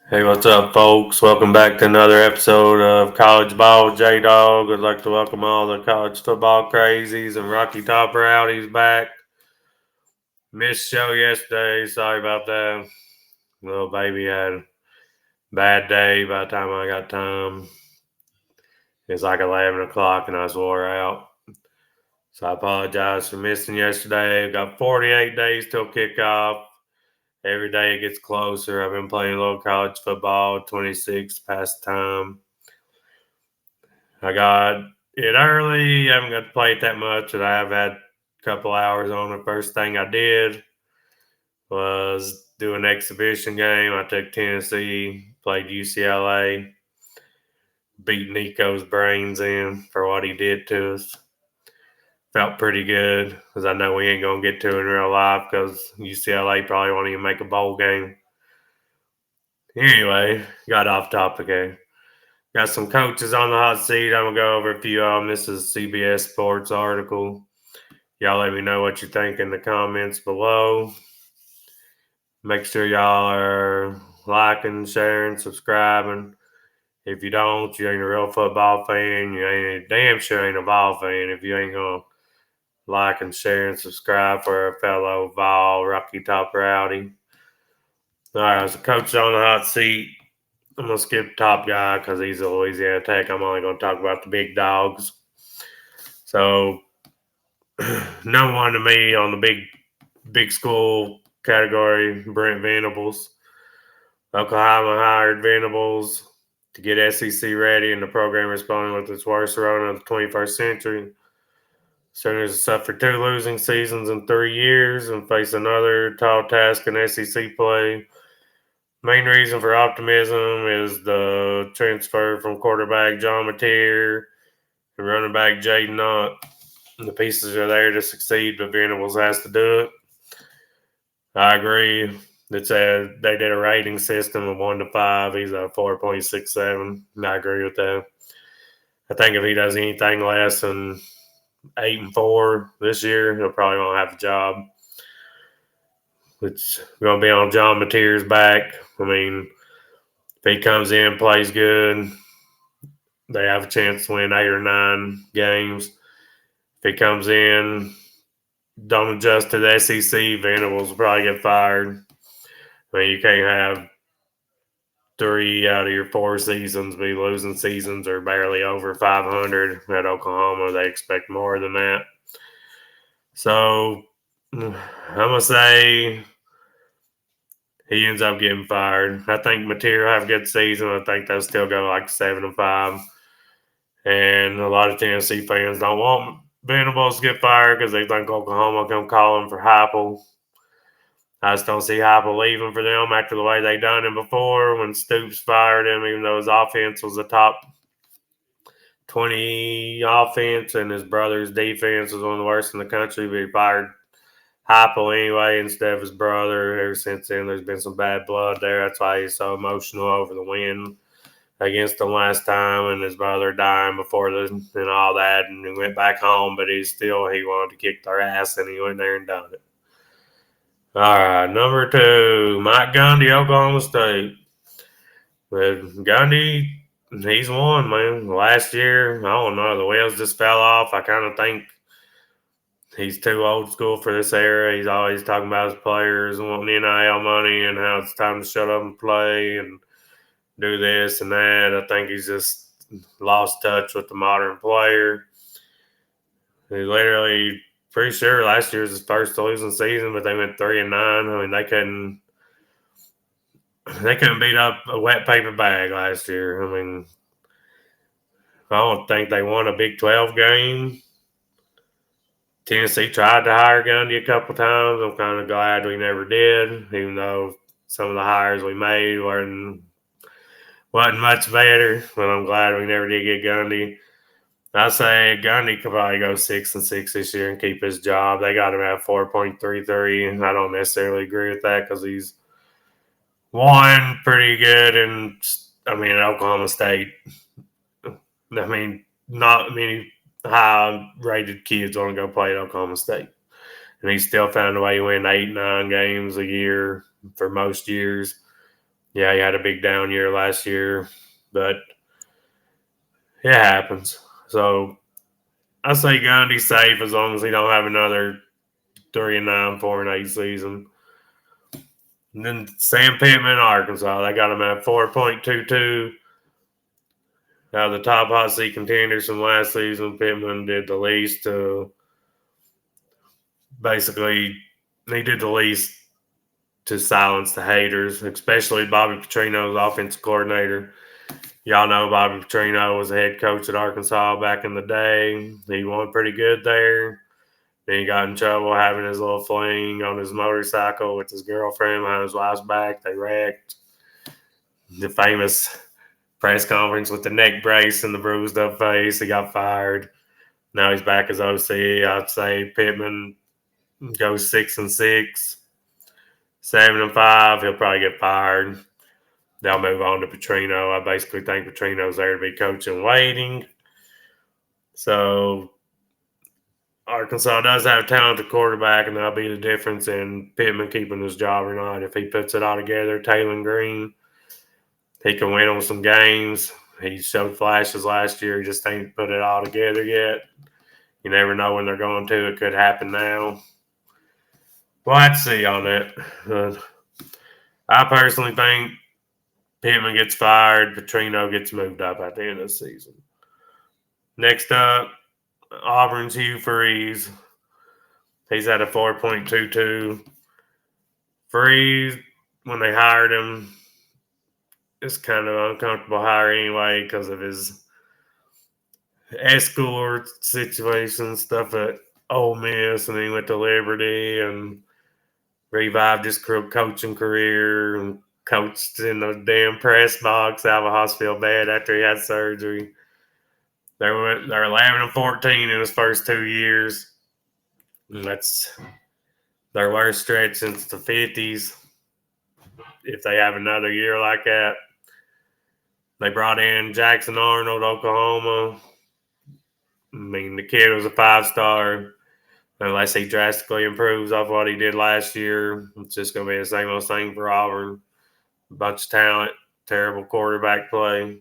Hey, what's up, folks? Welcome back to another episode of College Ball J Dog. I'd like to welcome all the college football crazies and Rocky Top Rowdies back. Missed show yesterday. Sorry about that. Little baby had a bad day by the time I got time. It's like 11 o'clock and I was wore out. So I apologize for missing yesterday. I've got 48 days till kickoff. Every day it gets closer. I've been playing a little college football, 26 past time. I got it early. I haven't got to play it that much, but I have had a couple hours on it. First thing I did was do an exhibition game. I took Tennessee, played UCLA, beat Nico's brains in for what he did to us. Felt pretty good because I know we ain't going to get to it in real life because UCLA probably won't even make a bowl game. Anyway, got off topic here. Got some coaches on the hot seat. I'm going to go over a few of them. This is a CBS Sports article. Y'all let me know what you think in the comments below. Make sure y'all are liking, sharing, subscribing. If you don't, you ain't a real football fan. You ain't damn sure ain't a ball fan if you ain't going to like and share and subscribe for a fellow Vol Rocky Top Rowdy. All right, as a coach on the hot seat, I'm going to skip the top guy because he's a Louisiana Tech. I'm only going to talk about the big dogs. So, number one to me on the big school category, Brent Venables. Oklahoma hired Venables to get SEC ready, and the program responded with its worst run of the 21st century. Sooners suffered 2 losing seasons in 3 years and face another tall task in SEC play. Main reason for optimism is the transfer from quarterback John Mateer and running back Jaden Knott. The pieces are there to succeed, but Venables has to do it. I agree. They did a rating system of 1 to 5. He's a 4.67. I agree with that. I think if he does anything less than 8-4 this year, he'll probably won't have a job. It's going to be on John Mateer's back. I mean, if he comes in, plays good, they have a chance to win 8 or 9 games. If he comes in, don't adjust to the SEC, Venables will probably get fired. I mean, you can't have 3 out of your 4 seasons be losing seasons or barely over 500 at Oklahoma. They expect more than that. So I'm going to say he ends up getting fired. I think Mateer will have a good season. I think they'll still go like 7-5. And a lot of Tennessee fans don't want Venables to get fired because they think Oklahoma will come calling for Heupel. I just don't see Heupel leaving for them after the way they done him before when Stoops fired him, even though his offense was a top 20 offense and his brother's defense was one of the worst in the country. But he fired Heupel anyway instead of his brother. Ever since then, there's been some bad blood there. That's why he's so emotional over the win against them last time and his brother dying before and all that. And he went back home, but he wanted to kick their ass and he went there and done it. All right, number 2, Mike Gundy, Oklahoma State. But Gundy, he's won, man. Last year, I don't know, the wheels just fell off. I kind of think he's too old school for this era. He's always talking about his players and wanting NIL money and how it's time to shut up and play and do this and that. I think he's just lost touch with the modern player. He literally, pretty sure last year was his first losing season, but they went 3-9. I mean, they couldn't beat up a wet paper bag last year. I mean, I don't think they won a Big 12 game. Tennessee tried to hire Gundy a couple times. I'm kind of glad we never did, even though some of the hires we made wasn't much better. But I'm glad we never did get Gundy. I say Gundy could probably go 6-6 this year and keep his job. They got him at 4.33. I don't necessarily agree with that because he's won pretty good, and Oklahoma State. I mean, not many high-rated kids want to go play at Oklahoma State, and he still found a way to win 8-9 games a year for most years. Yeah, he had a big down year last year, but it happens. So I say Gundy's safe as long as he don't have another 3-9, 4-8 season. And then Sam Pittman, Arkansas, they got him at 4.22. Out of the top hot seat contenders from last season, Pittman did the least to basically he did the least to silence the haters, especially Bobby Petrino's offensive coordinator. Y'all know Bobby Petrino was a head coach at Arkansas back in the day. He won pretty good there. Then he got in trouble having his little fling on his motorcycle with his girlfriend behind his wife's back. They wrecked. The famous press conference with the neck brace and the bruised up face. He got fired. Now he's back as OC. I'd say Pittman goes 6-6, 7-5. He'll probably get fired. They'll move on to Petrino. I basically think Petrino's there to be coaching waiting. So Arkansas does have a talented quarterback, and that'll be the difference in Pittman keeping his job or not. If he puts it all together, Taylor Green, he can win on some games. He showed flashes last year. He just ain't put it all together yet. You never know when they're going to. It could happen now. We'll have to see on that. I personally think Pittman gets fired. Petrino gets moved up at the end of the season. Next up, Auburn's Hugh Freeze. He's at a 4.22. Freeze, when they hired him, it's kind of uncomfortable hire anyway because of his escort situation, stuff at Ole Miss, and then he went to Liberty and revived his coaching career and coached in the damn press box out of a hospital bed after he had surgery. They're 11-14 in his first 2 years. And that's their worst stretch since the 50s. If they have another year like that, they brought in Jackson Arnold, Oklahoma. I mean, the kid was a 5-star. Unless he drastically improves off what he did last year, it's just going to be the same old thing for Auburn. A bunch of talent, terrible quarterback play.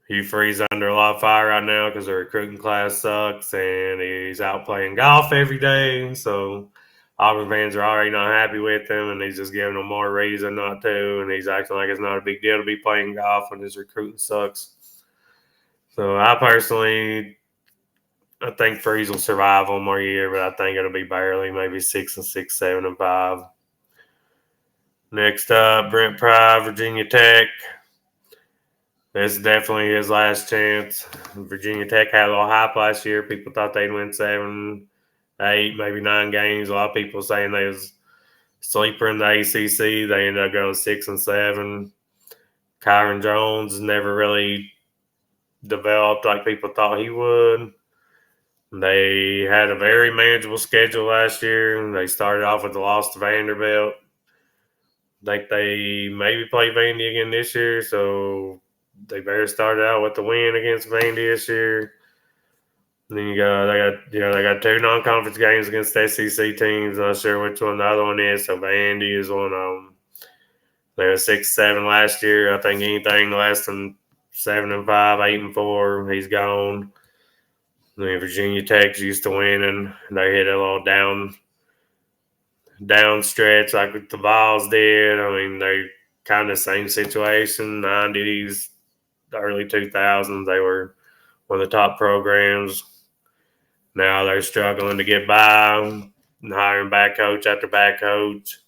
Hugh Freeze under a lot of fire right now because the recruiting class sucks, and he's out playing golf every day. So Auburn fans are already not happy with him, and he's just giving them more reason not to. And he's acting like it's not a big deal to be playing golf when his recruiting sucks. So I think Freeze will survive one more year, but I think it'll be barely, maybe 6-6, 7-5. Next up, Brent Pry, Virginia Tech. This is definitely his last chance. Virginia Tech had a little hype last year. People thought they'd win 7, 8, maybe 9 games. A lot of people saying they was sleeper in the ACC. They ended up going 6-7. Kyron Jones never really developed like people thought he would. They had a very manageable schedule last year. They started off with the loss to Vanderbilt. I think they maybe play Vandy again this year, so they better start out with the win against Vandy this year. And then they got 2 non-conference games against SEC teams. Not sure which one the other one is. So Vandy is one of them. They were 6-7 last year. I think anything less than 7-5, 8-4, he's gone. I mean, Virginia Tech's used to winning. They hit a little down stretch like the Vols did. I mean, they kind of same situation. 90s, the early 2000s, they were one of the top programs. Now they're struggling to get by, hiring back coach after back coach.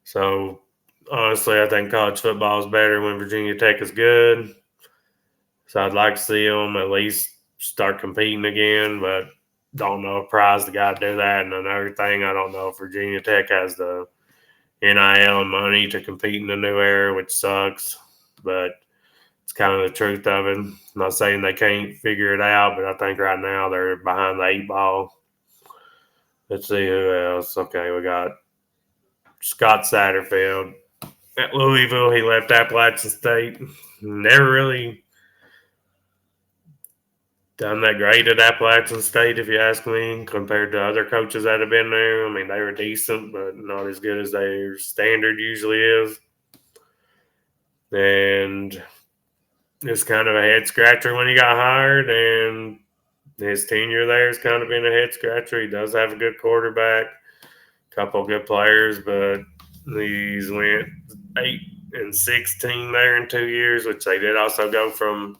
So, honestly, I think college football is better when Virginia Tech is good. So I'd like to see them at least start competing again, but don't know if Pry's the guy to do that. And another thing, I don't know if Virginia Tech has the NIL and money to compete in the new era, which sucks. But it's kind of the truth of it. I'm not saying they can't figure it out, but I think right now they're behind the 8 ball. Let's see who else. Okay, we got Scott Satterfield. At Louisville, he left Appalachian State. Never really done that great at Appalachian State, if you ask me, compared to other coaches that have been there. I mean, they were decent, but not as good as their standard usually is. And it's kind of a head scratcher when he got hired, and his tenure there has kind of been a head scratcher. He does have a good quarterback, a couple of good players, but he's went 8-16 there in 2 years, which they did also go from,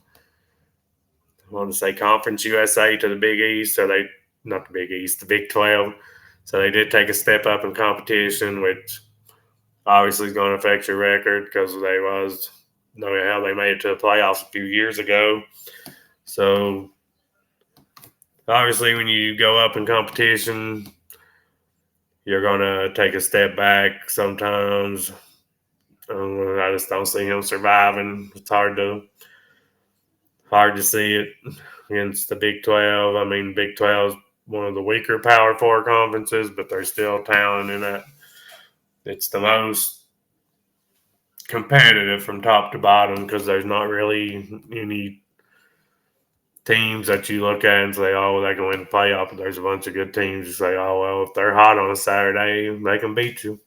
I want to say, Conference USA to the Big East. So they, not the Big East, the Big 12. So they did take a step up in competition, which obviously is going to affect your record because they was, knowing how they made it to the playoffs a few years ago. So obviously, when you go up in competition, you're going to take a step back sometimes. I just don't see him surviving. It's hard to see it against the Big 12. I mean, Big 12 is one of the weaker Power 4 conferences, but there's still talent in that. It's the most competitive from top to bottom because there's not really any teams that you look at and say, oh, they can win the playoff. But there's a bunch of good teams. You say, oh, well, if they're hot on a Saturday, they can beat you.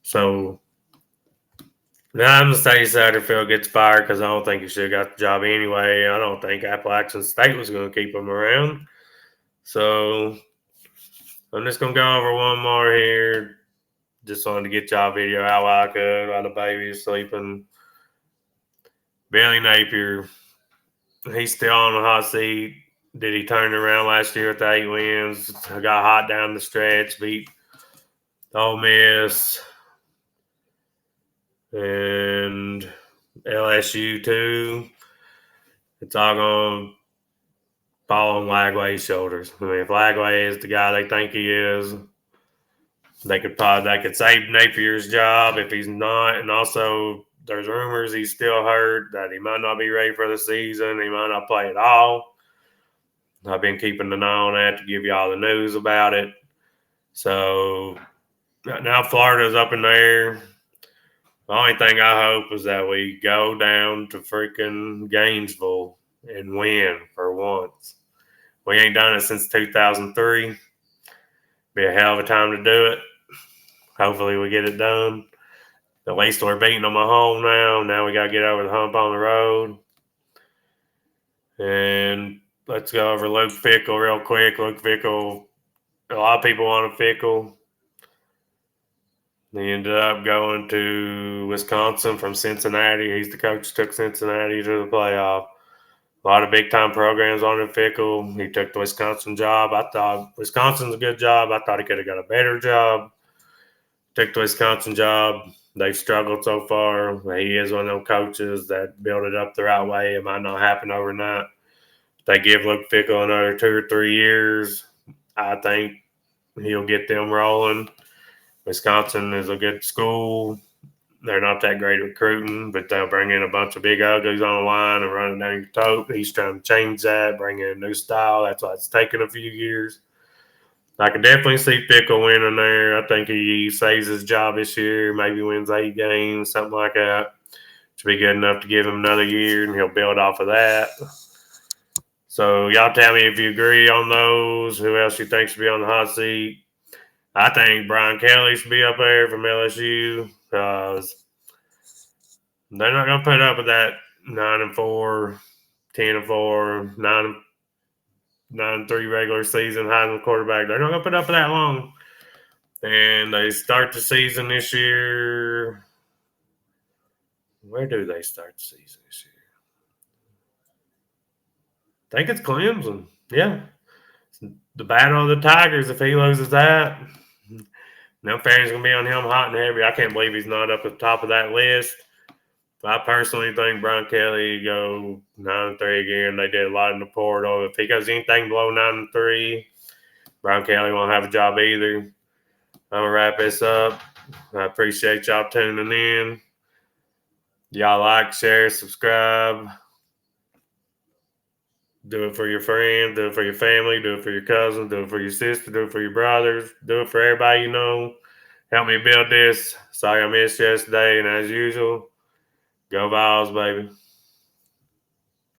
So now I'm going to say Satterfield gets fired because I don't think he should have got the job anyway. I don't think Appalachian State was going to keep him around. So I'm just going to go over one more here. Just wanted to get y'all a video out while I could, while the baby is sleeping. Billy Napier, he's still on the hot seat. Did he turn around last year with the 8 wins? Got hot down the stretch, beat Ole Miss and LSU too. It's all going to fall on Lagway's shoulders. I mean, if Lagway is the guy they think he is, they could save Napier's job if he's not. And also, there's rumors he's still hurt, that he might not be ready for the season. He might not play at all. I've been keeping an eye on that to give you all the news about it. So now Florida's up in there. The only thing I hope is that we go down to freaking Gainesville and win for once. We ain't done it since 2003. Be a hell of a time to do it. Hopefully we get it done. At least we're beating them at home now. Now we got to get over the hump on the road. And let's go over Luke Fickell real quick. Luke Fickell, a lot of people wanted Fickell. He ended up going to Wisconsin from Cincinnati. He's the coach who took Cincinnati to the playoff. A lot of big-time programs on Fickell. He took the Wisconsin job. I thought Wisconsin's a good job. I thought he could have got a better job. Took the Wisconsin job. They've struggled so far. He is one of those coaches that build it up the right way. It might not happen overnight. If they give Luke Fickell another 2 or 3 years, I think he'll get them rolling. Wisconsin is a good school. They're not that great at recruiting, but they'll bring in a bunch of big uglies on the line and run it down your throat. He's trying to change that, bring in a new style. That's why it's taken a few years. I can definitely see Fickell winning there. I think he saves his job this year, maybe wins 8 games, something like that. Should be good enough to give him another year, and he'll build off of that. So y'all tell me if you agree on those. Who else you think should be on the hot seat? I think Brian Kelly should be up there from LSU because they're not going to put up with that 9-4, 10-4, 9-3 regular season Heisman quarterback. They're not going to put up with that long. And they start the season this year. Where do they start the season this year? I think it's Clemson. Yeah. The Battle of the Tigers, if he loses that, no fans going to be on him hot and heavy. I can't believe he's not up at the top of that list. I personally think Brian Kelly go 9-3 again. They did a lot in the portal. If he goes anything below 9-3, Brian Kelly won't have a job either. I'm going to wrap this up. I appreciate y'all tuning in. Y'all like, share, subscribe. Do it for your friends. Do it for your family. Do it for your cousins. Do it for your sister. Do it for your brothers. Do it for everybody you know. Help me build this. Sorry I missed yesterday. And as usual, go Vols, baby.